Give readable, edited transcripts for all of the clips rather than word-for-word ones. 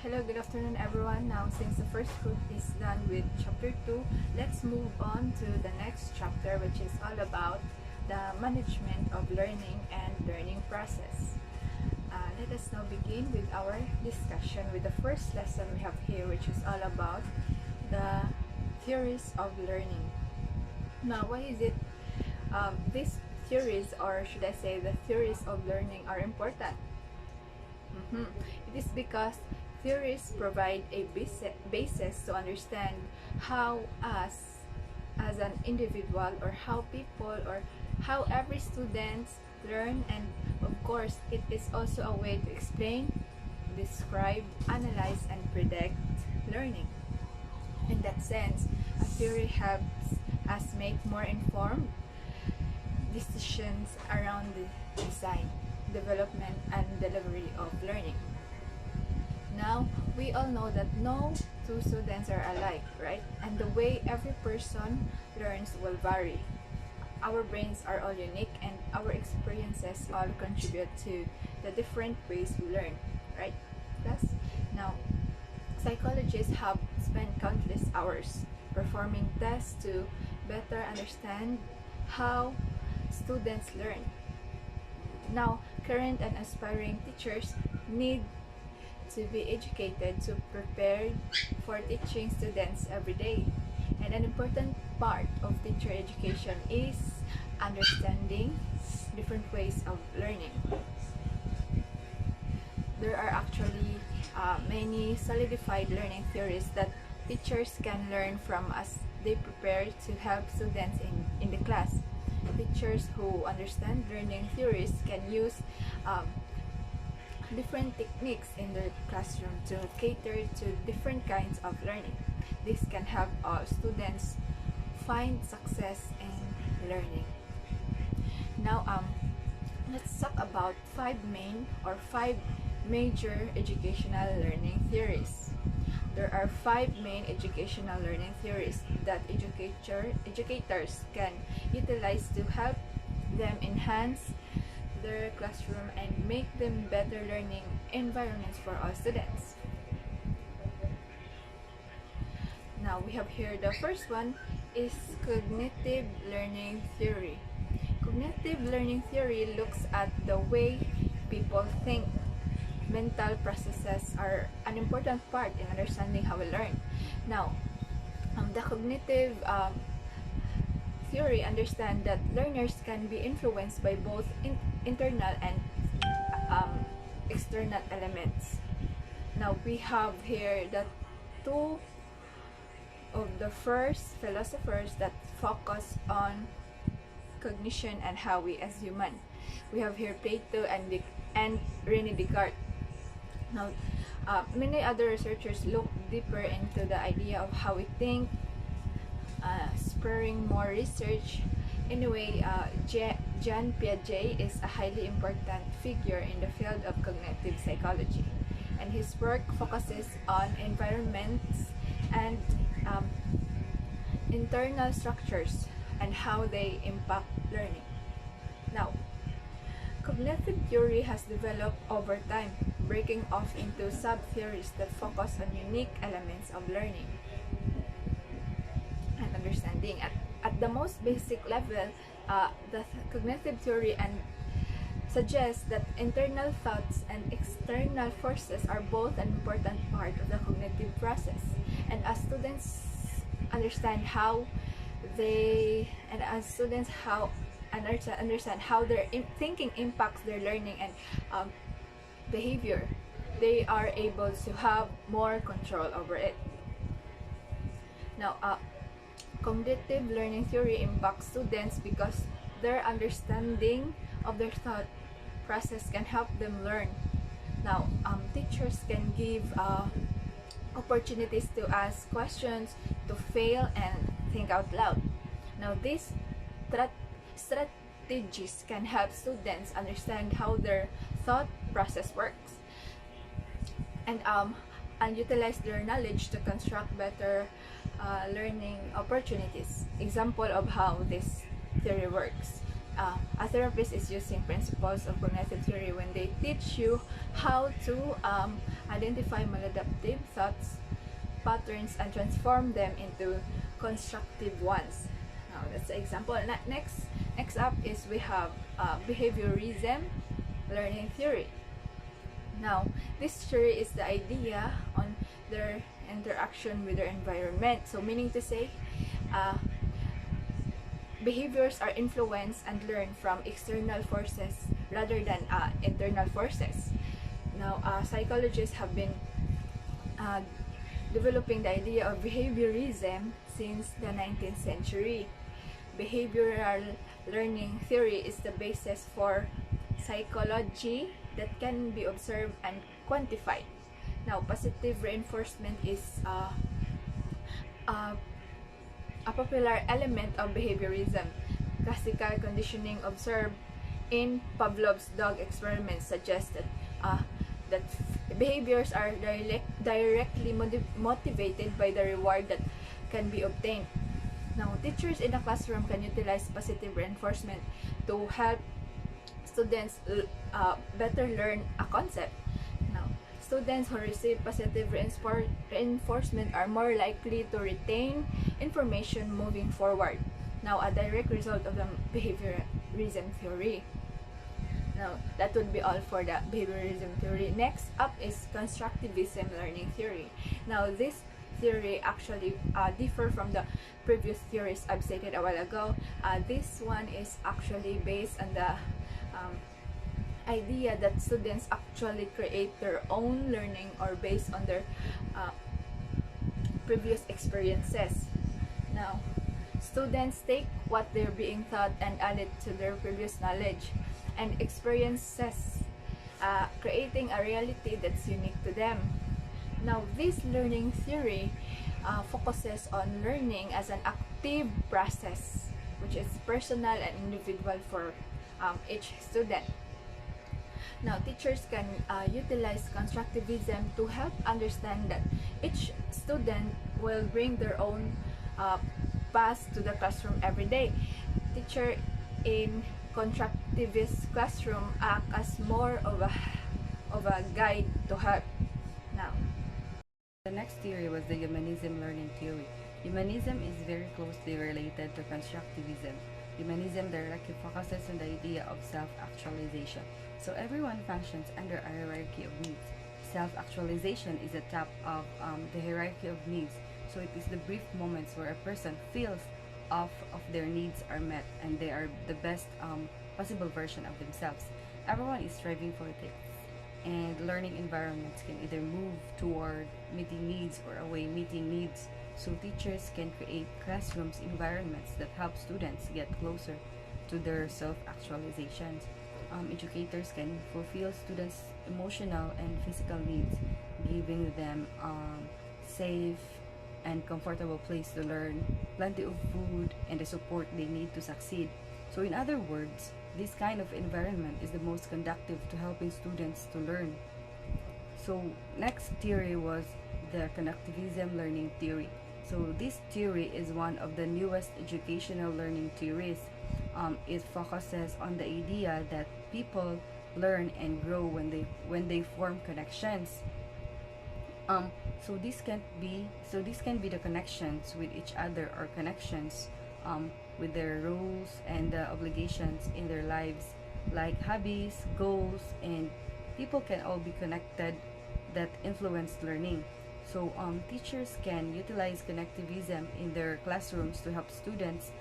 Hello, good afternoon everyone. Now, since the first group is done with chapter 2, let's move on to the next chapter, which is all about the management of learning and learning process. Let us now begin with our discussion with the first lesson we have here, which is all about the theories of learning. Now, why is it these theories, or should I say the theories of learning, are important? It is because theories provide a basis to understand how us as an individual, or how people, or how every student learn, and of course it is also a way to explain, describe, analyze, and predict learning. In that sense, a theory helps us make more informed decisions around the design, development, and delivery of learning. Now, we all know that no two students are alike, right? And the way every person learns will vary. Our brains are all unique, and our experiences all contribute to the different ways we learn, right? Thus, now, psychologists have spent countless hours performing tests to better understand how students learn. Now, current and aspiring teachers need to be educated to prepare for teaching students every day. And an important part of teacher education is understanding different ways of learning. There are actually many solidified learning theories that teachers can learn from as they prepare to help students in the class. Teachers who understand learning theories can use different techniques in their classroom to cater to different kinds of learning. This can help students find success in learning. Now, let's talk about five major educational learning theories. There are five main educational learning theories that educators can utilize to help them enhance their classroom and make them better learning environments for all students. Now, we have here the first one is cognitive learning theory. Cognitive learning theory looks at the way people think. Mental processes are an important part in understanding how we learn. Now, the cognitive theory understands that learners can be influenced by both internal and external elements. Now, we have here the two of the first philosophers that focus on cognition and how we as human. We have here Plato and René Descartes. Now, many other researchers look deeper into the idea of how we think, spurring more research. Anyway, Jean Piaget is a highly important figure in the field of cognitive psychology, and his work focuses on environments and internal structures and how they impact learning. Now, cognitive theory has developed over time, breaking off into sub-theories that focus on unique elements of learning and understanding. At the most basic level, the cognitive theory suggests that internal thoughts and external forces are both an important part of the cognitive process. And as students understand how their thinking impacts their learning and behavior, they are able to have more control over it. Now, cognitive learning theory impacts students because their understanding of their thought process can help them learn. Now, teachers can give opportunities to ask questions, to fail, and think out loud. Now, these strategies can help students understand how their thought process works and utilize their knowledge to construct better learning opportunities. Example of how this theory works. a therapist is using principles of cognitive theory when they teach you how to identify maladaptive thoughts patterns and transform them into constructive ones. Now that's the example. Next up is we have behaviorism learning theory. Now this theory is the idea on their interaction with their environment. So meaning to say, behaviors are influenced and learned from external forces rather than internal forces. Now psychologists have been developing the idea of behaviorism since the 19th century. Behavioral learning theory is the basis for psychology that can be observed and quantified. Now, positive reinforcement is a popular element of behaviorism. Classical conditioning observed in Pavlov's dog experiments suggests that behaviors are directly motivated by the reward that can be obtained. Now, teachers in a classroom can utilize positive reinforcement to help students better learn a concept. Now, students who receive positive reinforcement are more likely to retain information moving forward. Now, a direct result of the behaviorism theory. Now, that would be all for the behaviorism theory. Next up is constructivism learning theory. Now, this theory actually differ from the previous theories I've stated a while ago. This one is actually based on the idea that students actually create their own learning or based on their previous experiences. Now, students take what they're being taught and add it to their previous knowledge and experiences, creating a reality that's unique to them. Now, this learning theory focuses on learning as an active process, which is personal and individual for each student. Now, teachers can utilize constructivism to help understand that each student will bring their own path to the classroom every day. Teacher in constructivist classroom act as more of a guide to help. Now, the next theory was the humanism learning theory. Humanism is very closely related to constructivism. Humanism directly focuses on the idea of self-actualization. So everyone functions under a hierarchy of needs. Self-actualization is the top of the hierarchy of needs. So it is the brief moments where a person feels of their needs are met and they are the best possible version of themselves. Everyone is striving for this, and learning environments can either move toward meeting needs or away meeting needs. So teachers can create classrooms environments that help students get closer to their self-actualizations. Educators can fulfill students' emotional and physical needs, giving them safe and comfortable place to learn, plenty of food, and the support they need to succeed. So in other words, this kind of environment is the most conducive to helping students to learn. So next theory was the connectivism learning theory. So this theory is one of the newest educational learning theories. It focuses on the idea that people learn and grow when they form connections. So this can be the connections with each other or connections with their roles and obligations in their lives, like hobbies, goals, and people can all be connected that influence learning. So teachers can utilize connectivism in their classrooms to help students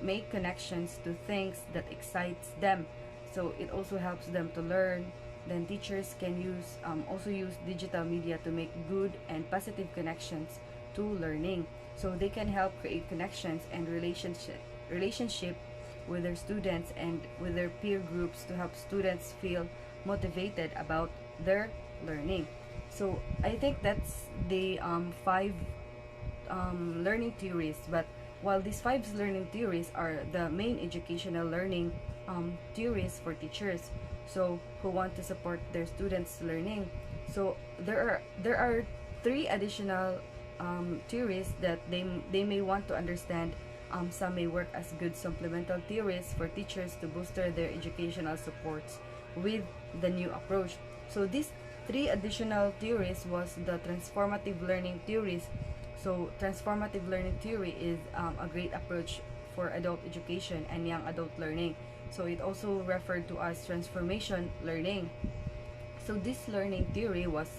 make connections to things that excites them. So it also helps them to learn. Then teachers can also use digital media to make good and positive connections to learning. So they can help create connections and relationship with their students and with their peer groups to help students feel motivated about their learning. So I think that's the 5 learning theories. But while these 5 learning theories are the main educational learning theories for teachers, so who want to support their students' learning, so there are 3 additional theories that they may want to understand Some may work as good supplemental theories for teachers to booster their educational supports with the new approach. So these three additional theories was the transformative learning theories. So transformative learning theory is a great approach for adult education and young adult learning. So it also referred to as transformation learning. So this learning theory was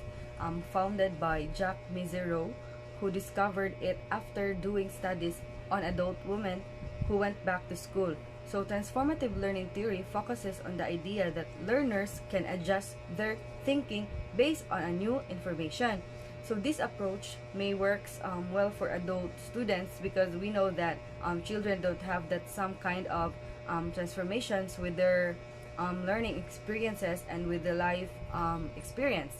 founded by Jacques Mezirow, who discovered it after doing studies on adult women who went back to school. So transformative learning theory focuses on the idea that learners can adjust their thinking based on a new information. So this approach may works well for adult students because we know that children don't have that some kind of transformations with their learning experiences and with the life experience.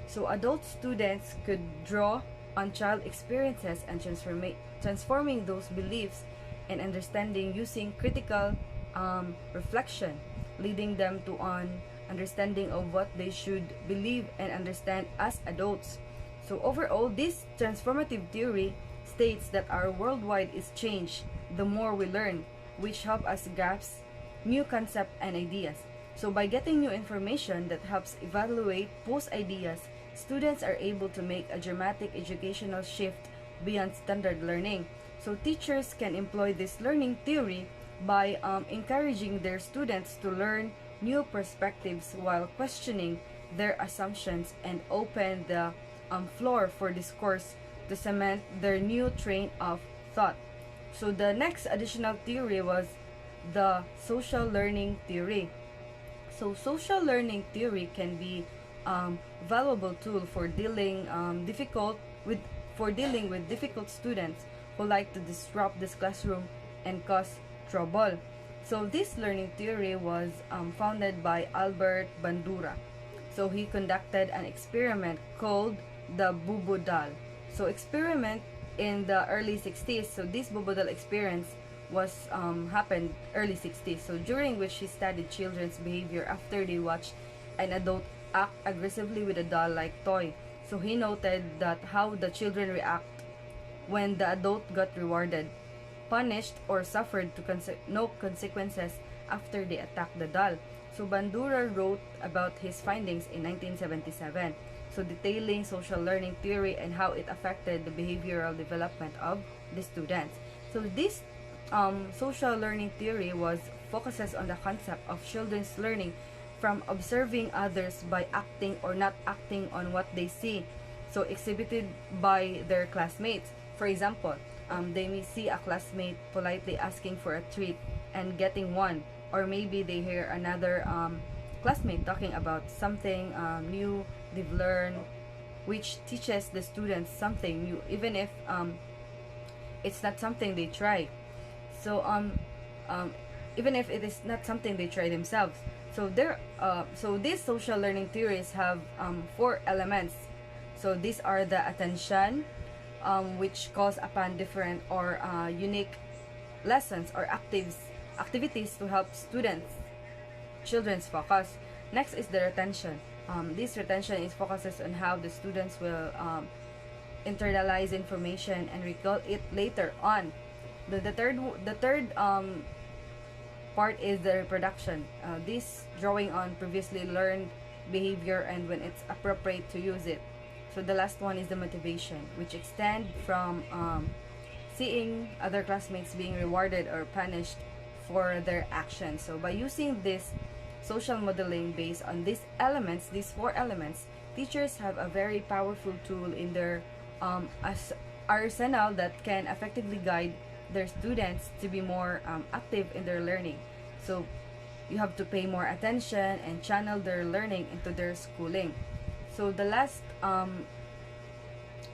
So adult students could draw on child experiences and transforming those beliefs and understanding using critical reflection, leading them to an understanding of what they should believe and understand as adults. So overall, this transformative theory states that our worldwide is changed the more we learn, which help us grasp new concepts and ideas. So by getting new information that helps evaluate post ideas, students are able to make a dramatic educational shift beyond standard learning. So teachers can employ this learning theory by encouraging their students to learn new perspectives while questioning their assumptions and open the floor for discourse to cement their new train of thought. So the next additional theory was the social learning theory. So social learning theory can be valuable tool for dealing with difficult students who like to disrupt this classroom and cause trouble. So this learning theory was founded by Albert Bandura. So he conducted an experiment called the Bubudal. So experiment in the early 60s. So this Bubudal experience was happened early 60s. So during which he studied children's behavior after they watched an adult act aggressively with a doll-like toy. So he noted that how the children react when the adult got rewarded, punished, or suffered no consequences after they attacked the doll. So Bandura wrote about his findings in 1977, so detailing social learning theory and how it affected the behavioral development of the students. So this social learning theory focuses on the concept of children's learning from observing others by acting or not acting on what they see, so exhibited by their classmates. For example, they may see a classmate politely asking for a treat and getting one, or maybe they hear another classmate talking about something new they've learned, which teaches the students something new, even if it's not something they try. So even if it is not something they try themselves. So these social learning theories have 4 elements. So these are the attention, which calls upon different or unique lessons or activities to help children's focus. Next is the retention. This retention focuses on how the students will internalize information and recall it later on. The third part is the reproduction. This drawing on previously learned behavior and when it's appropriate to use it. So the last one is the motivation, which extend from seeing other classmates being rewarded or punished for their actions. So by using this social modeling based on these 4 elements, teachers have a very powerful tool in their arsenal that can effectively guide their students to be more active in their learning. So you have to pay more attention and channel their learning into their schooling. So the last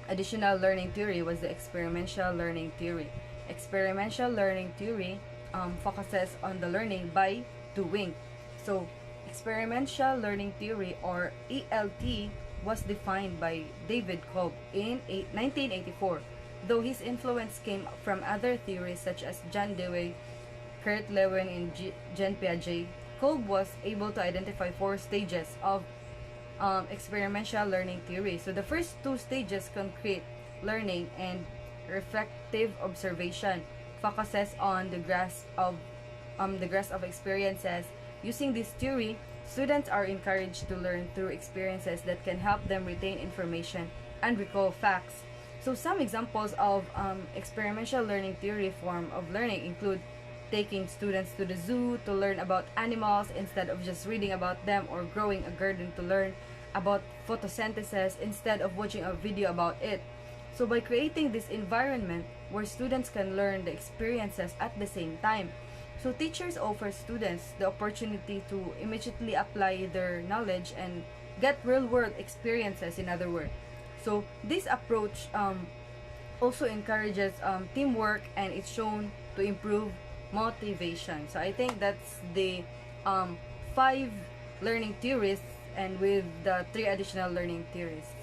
additional learning theory was the experiential learning theory. Experiential learning theory focuses on the learning by doing. So experiential learning theory, or ELT, was defined by David Kolb in 1984. Though his influence came from other theories such as John Dewey, Kurt Lewin, and Jean Piaget, Kolb was able to identify 4 stages of experiential learning theory. So the first 2 stages, concrete learning and reflective observation, focuses on the grasp of experiences. Using this theory, students are encouraged to learn through experiences that can help them retain information and recall facts. So some examples of experiential learning theory form of learning include taking students to the zoo to learn about animals instead of just reading about them, or growing a garden to learn about photosynthesis instead of watching a video about it. So by creating this environment where students can learn the experiences at the same time, so teachers offer students the opportunity to immediately apply their knowledge and get real-world experiences, in other words. So this approach also encourages teamwork, and it's shown to improve motivation. So I think that's the 5 learning theories, and with the 3 additional learning theories.